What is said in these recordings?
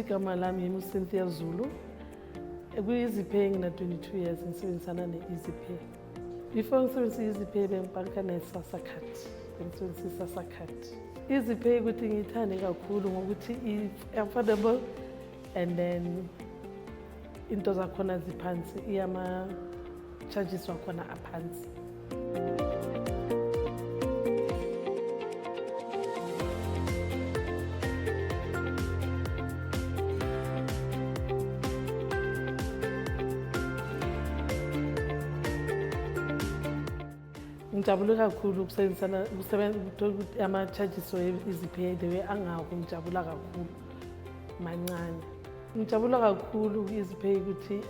igama lami yiCynthia Zulu. Ku-EasyPay ngina 22 years ngisebenzisana ne-EasyPay. Before ngisebenzisa i-EasyPay bengibhanka ne-SASSA card. Bengisebenzisa i-SASSA card. EasyPay ukuthi ngiyithande kakhulu ngokuthi i-affordable and then into zakhona ziphansi, iyama-charges wakhona aphansi. Ngijabule kakhulu ukusebenzisana ama-charges we-EasyPay the way angako, ngijabula kakhulu mancane. Ngijabula kakhulu ku-EasyPay ukuthi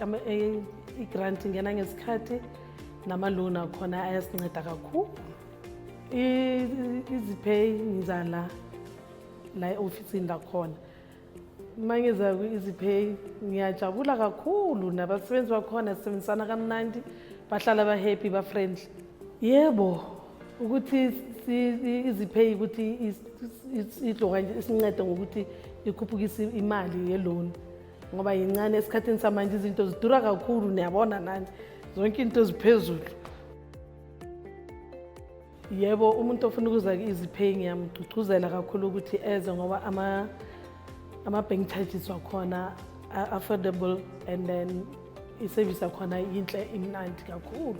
i-grant ingena ngesikhathi nama-loan akhona ayasinceda kakhulu. I-EasyPay ngiza la e-ofisini lakhona. Uma ngiza ku-EasyPay ngiyajabula kakhulu, nabasebenzi bakhona sisebenzisana kamnandi, bahlala ba-happy, ba-friendly. Yebo, ukuthi i-EasyPay ukuthi isincede ngokuthi ikhuphukise imali ye-loan ngoba yincane esikhathini samanje izinto zidura kakhulu, niyabona nani zonke into ziphezulu. Yebo, umuntu ofuna ukuza ku-EasyPay ngiyamgcugcuzela kakhulu ukuthi eze ngoba ama-bank charges wakhona affordable and then i-service yakhona yinhle, imnandi kakhulu.